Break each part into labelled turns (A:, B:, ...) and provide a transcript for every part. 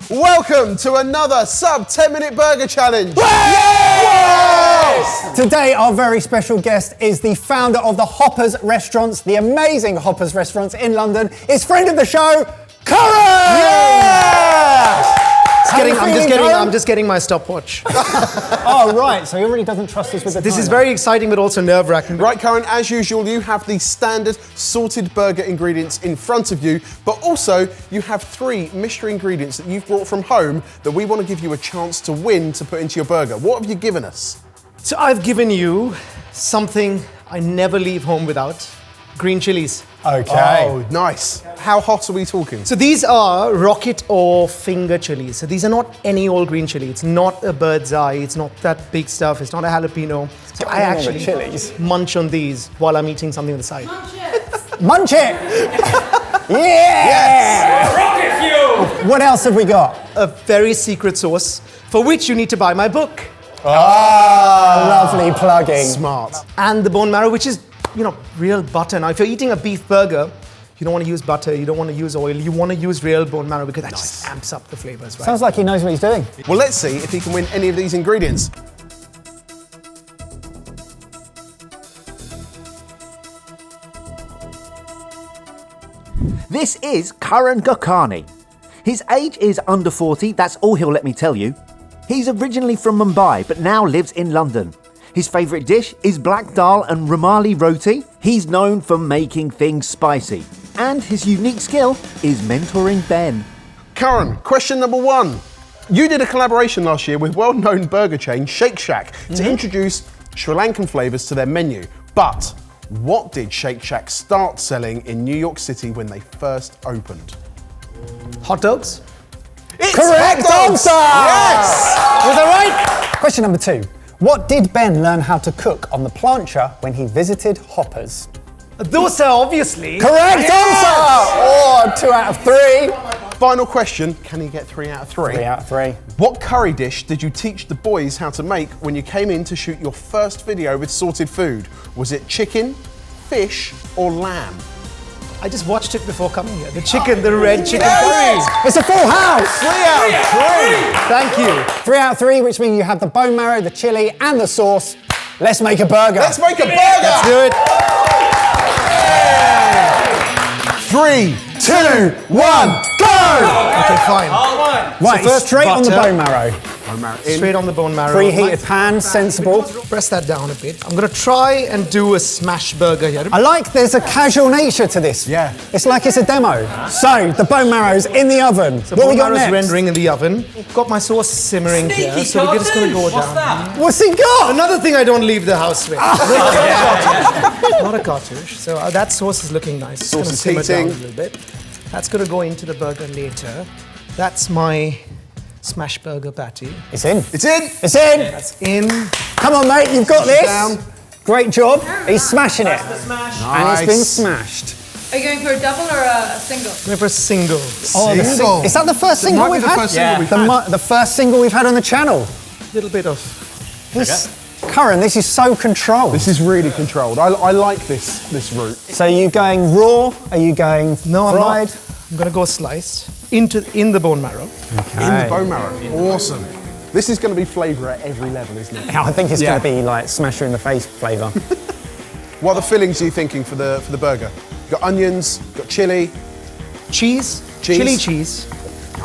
A: Welcome to another sub 10-minute burger challenge.
B: Yes! Today, our very special guest is the founder of the Hoppers Restaurants, the amazing Hoppers Restaurants in London. Is friend of the show, Karan!
A: Yeah!
C: I'm just getting my stopwatch.
B: Oh, right. So he already doesn't trust us with the
C: This is
B: timer.
C: very exciting, but also nerve-wracking.
A: Right, Karan, as usual, you have the standard sorted burger ingredients in front of you, but also you have 3 mystery ingredients that you've brought from home that we want to give you a chance to win to put into your burger. What have you given us?
C: So I've given you something I never leave home without. Green chilies.
B: Okay.
A: Oh, nice. How hot are we talking?
C: So these are rocket or finger chilies. So these are not any old green chili. It's not a bird's eye. It's not that big stuff. It's not a jalapeno. So I actually
B: chilies.
C: munch on these while I'm eating something on the side.
B: Munch it! Yeah!
D: Rocket fuel!
B: What else have we got?
C: A very secret sauce for which you need to buy my book.
B: Lovely plugging.
A: Smart.
C: And the bone marrow, which is, real butter. Now, if you're eating a beef burger, you don't want to use butter, you don't want to use oil, you want to use real bone marrow because that just amps up the flavors, right?
B: Sounds like he knows what he's doing.
A: Well, let's see if he can win any of these ingredients.
E: This is Karan Gokani. His age is under 40, that's all he'll let me tell you. He's originally from Mumbai, but now lives in London. His favourite dish is black dal and rumali roti. He's known for making things spicy. And his unique skill is mentoring Ben.
A: Karan, question number 1. You did a collaboration last year with well-known burger chain Shake Shack to introduce Sri Lankan flavours to their menu. But what did Shake Shack start selling in New York City when they first opened?
C: Hot dogs?
A: It's
B: Correct
A: hot dogs!
B: answer!
A: Yes!
B: Was that right? Question number 2. What did Ben learn how to cook on the plancha when he visited Hoppers?
C: Dosa, obviously.
B: Correct answer! Oh, 2 out of 3.
A: Final question, can he get 3 out of 3?
B: 3 out of 3.
A: What curry dish did you teach the boys how to make when you came in to shoot your first video with Sorted Food? Was it chicken, fish, or lamb?
C: I just watched it before coming here. The chicken, the red chicken curry.
B: It's a full house!
A: 3 out of 3!
C: Thank you.
B: 3 out of 3, which means you have the bone marrow, the chili, and the sauce. Let's make a burger.
A: Let's make a burger!
C: Let's do it.
A: 3, 2, 1, go!
C: Okay, fine.
B: Right,
C: first
B: straight on the
C: butter.
B: bone marrow.
C: Straight on the bone marrow.
B: Preheated pan, sensible.
C: Press that down a bit. I'm gonna try and do a smash burger here.
B: I like there's a casual nature to this.
A: Yeah.
B: It's like it's a demo. So, the bone marrow's in the oven.
C: The
B: What we
C: bone
B: got
C: marrow's
B: next?
C: rendering in the oven. Got my sauce simmering here, so we're just gonna go
D: What's
C: down.
D: that?
B: What's he got?
C: Another thing I don't leave the house with. Not a cartouche. So that sauce is looking nice. It's
A: Sauce
C: gonna
A: is
C: simmer down
A: heating.
C: a little bit. That's gonna go into the burger later. That's my smash burger patty.
B: It's in.
A: It's in!
B: It's in.
C: That's in.
B: Come on, mate, you've got this.
A: Down.
B: Great job. He's smashing it.
D: Smash.
B: And it's been
A: Nice.
B: smashed.
F: Are you going for a double or a single?
C: Going for a single.
B: Oh, the
A: Single.
B: is that the first single
A: might be
B: we've
A: the
B: had?
A: first single we've had.
B: The first single we've had on the channel.
C: Little bit of.
B: Karan, this is so controlled.
A: This is really controlled. I like this route.
B: So are you going raw? Are you going
C: No, I'm
B: fried?
C: not. I'm gonna go sliced in the bone marrow.
A: In the bone marrow. Awesome. This is going to be flavour at every level, isn't it?
B: I think it's
A: Yeah.
B: going to be like smasher in the face flavour.
A: What other fillings are you thinking for the burger? You've got onions, you've got chili.
C: Cheese.
A: Cheese.
C: Chili cheese.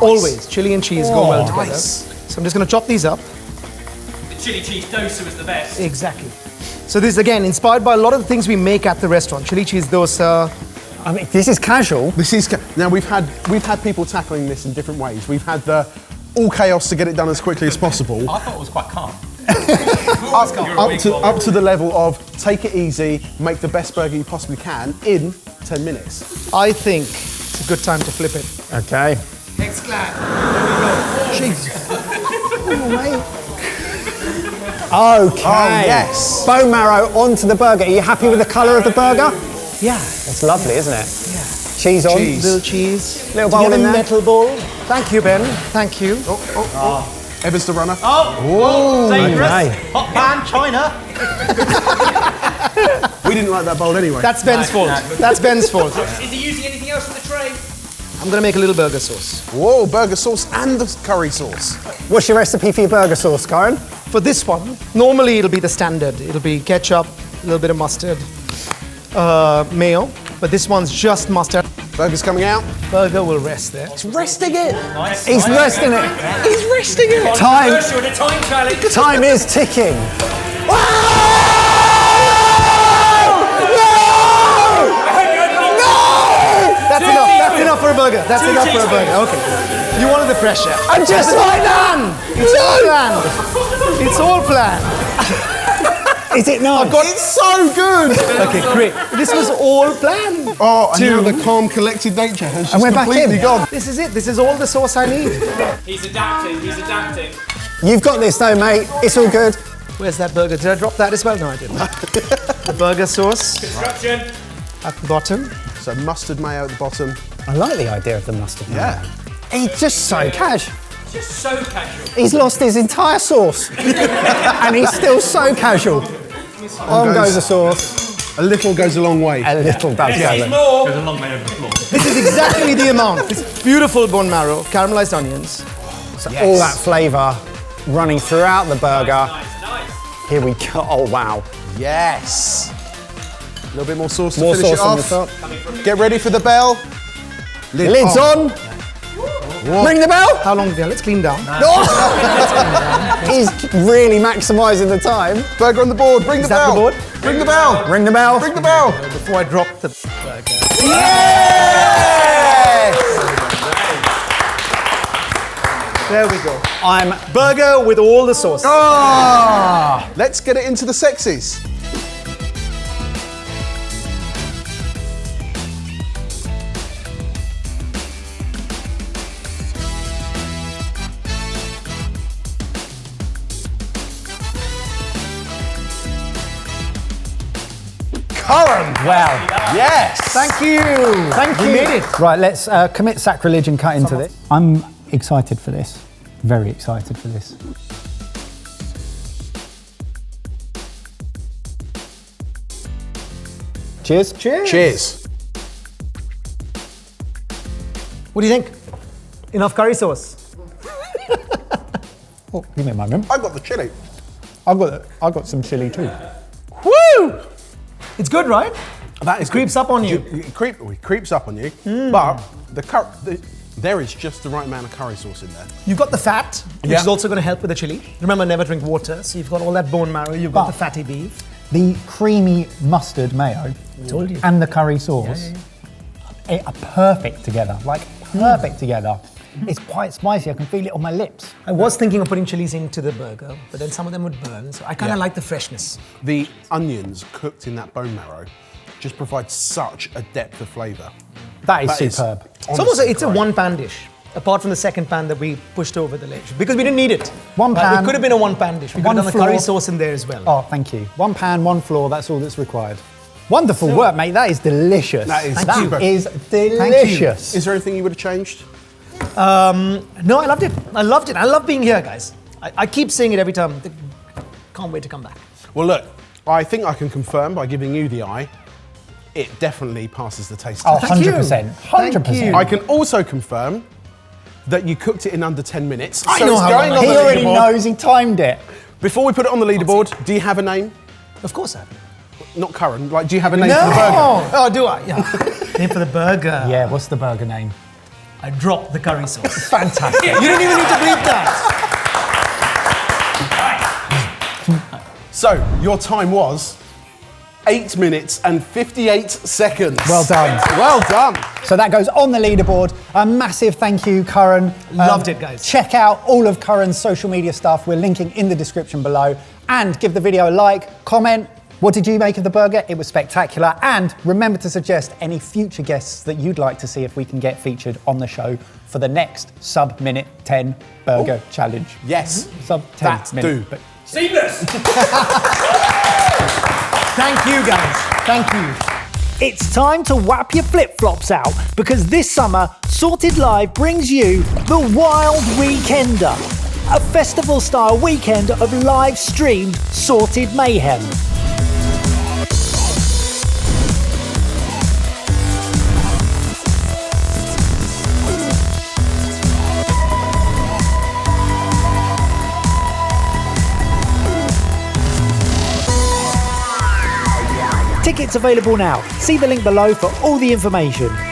C: Always. Chili and cheese go well together.
A: nice.
C: So I'm just gonna chop these up.
D: The chili cheese dosa was the best.
C: Exactly. So this is again inspired by a lot of the things we make at the restaurant. Chili cheese dosa.
B: I mean, this is casual.
A: This is now we've had people tackling this in different ways. We've had the all chaos to get it done as quickly as possible.
D: I thought it was quite calm.
A: Up to the level of take it easy, make the best burger you possibly can in 10 minutes.
C: I think it's a good time to flip it.
B: Okay. Okay.
A: Oh, yes.
B: Bone marrow onto the burger. Are you happy with the colour of the burger?
C: Yeah.
B: It's lovely, isn't it? Yeah. Cheese on.
A: Cheese.
C: Little cheese.
B: Little
C: Do you
B: bowl
C: get
B: in
C: a
B: there.
C: metal bowl. Thank you, Ben. Thank you.
A: Evans the runner.
D: Oh, dangerous.
B: Okay.
D: Hot pan, China.
A: We didn't like that bowl anyway.
C: That's Ben's fault. That's Ben's fault.
D: Is he using anything else in the tray?
C: I'm gonna make a little burger sauce.
A: Whoa, burger sauce and the curry sauce.
B: What's your recipe for your burger sauce, Karan?
C: For this one, normally it'll be the standard. It'll be ketchup, a little bit of mustard, mayo, but this one's just mustard.
A: Burger's coming out.
C: Burger will rest there.
A: It's resting it.
D: Nice.
B: He's resting it.
A: He's resting it.
B: Time.
D: Controversial, the time challenge.
B: Time is ticking.
C: That's enough. That's enough for a burger. That's enough for a burger. Okay. You wanted the pressure.
B: I'm just like that.
C: It's all planned. It's all planned.
B: Is it not?
A: It's so good.
C: Okay, great. This was all planned.
A: Oh, and now the calm, collected nature has just
B: we're back
A: completely
B: in.
A: gone.
C: This is it. This is all the sauce I need.
D: He's adapting, he's adapting.
B: You've got this though, mate. It's all good.
C: Where's that burger? Did I drop that as well? No, I didn't. The burger sauce
D: Construction.
C: at the bottom.
A: So mustard mayo at the bottom.
B: I like the idea of the mustard.
A: Yeah.
B: He's just so cash.
D: Just so casual.
B: He's lost his entire sauce. And he's still so casual. On goes the sauce.
A: A little goes a long way.
B: A little does
D: This is
B: go.
D: more. There's a long way over the floor.
C: This is exactly the amount. This beautiful bone marrow, caramelized onions.
B: So all that flavour running throughout the burger.
D: Nice, nice.
B: Here we go. Oh, wow.
A: Yes. A little bit more sauce to
B: More
A: finish
B: sauce on the
A: it
B: top.
A: off. Get ready for the bell.
B: Lids on. Ring the bell.
C: How long? Yeah, let's clean down.
B: He's really maximising the time.
A: Burger on the board. Ring the
C: that
A: bell.
C: the board?
A: Ring the bell.
B: Ring the bell.
A: Ring the bell.
C: Before I drop the burger.
A: Yes!
C: There we go.
B: I'm
C: Burger with all the sauce.
A: Ah! Let's get it into the sexies. Karan.
B: well.
A: Yes.
C: Thank you.
B: Thank you.
C: We made it.
B: Right, let's commit sacrilege and cut into this. I'm excited for this. Very excited for this. Cheers. Cheers.
A: Cheers.
C: What do you think? Enough curry sauce?
B: Oh, give me a moment.
A: I got the chili.
B: I've got some chili too.
A: Woo!
C: It's good, right?
A: That is
C: Creeps up on you.
A: It creeps up on you, but there is just the right amount of curry sauce in there.
C: You've got the fat, which
A: Yeah.
C: is also going to help with the chili. Remember, never drink water, so you've got all that bone marrow, you've got the fatty beef.
B: The creamy mustard mayo
C: Told you.
B: and the curry sauce are perfect together. Like perfect together. It's quite spicy. I can feel it on my lips.
C: I was thinking of putting chilies into the burger, but then some of them would burn, so I kind of like the freshness.
A: The onions cooked in that bone marrow just provide such a depth of flavour.
B: That is
A: That is
B: superb.
C: It's almost it's a one-pan dish, apart from the second pan that we pushed over the ledge, because we didn't need it.
B: One pan.
C: It could have been a one-pan dish. We could
B: One
C: have done the curry
B: floor.
C: sauce in there as well.
B: Oh, thank you. One pan, one floor. That's all that's required. Wonderful work, mate. That is delicious.
A: That is
B: That
A: super.
B: is delicious.
A: Is there anything you would have changed?
C: No, I loved it. I loved it. I love being here, guys. I keep saying it every time. Can't wait to come back.
A: Well, look, I think I can confirm by giving you the eye, it definitely passes the taste
B: Oh,
A: test.
B: 100%. 100%.
A: I can also confirm that you cooked it in under 10 minutes.
C: I know
A: it's
C: how
A: going
C: long
A: on
B: He
A: the
B: already
A: leaderboard.
B: knows. He timed it.
A: Before we put it on the leaderboard, do you have a name?
C: Of course I have.
A: Not Karan. Like, do you have a name for the burger?
C: Oh, do I? Yeah. Name for the burger.
B: Yeah, what's the burger name?
C: I dropped the curry sauce.
B: Fantastic.
C: You didn't even need to bleep that.
A: So, your time was 8 minutes and 58 seconds.
B: Well done.
A: Well done.
B: So that goes on the leaderboard. A massive thank you, Karan.
C: Loved it, guys.
B: Check out all of Karan's social media stuff. We're linking in the description below. And give the video a like, comment. What did you make of the burger? It was spectacular. And remember to suggest any future guests that you'd like to see if we can get featured on the show for the next sub-minute 10 burger challenge.
A: Yes.
B: Sub-10
A: That's
B: minute.
A: do.
B: But
D: Seamless!
C: Thank you, guys. Thank you.
E: It's time to whap your flip-flops out because this summer, Sorted Live brings you the Wild Weekender, a festival-style weekend of live-streamed sorted mayhem.
B: Tickets available now. See the link below for all the information.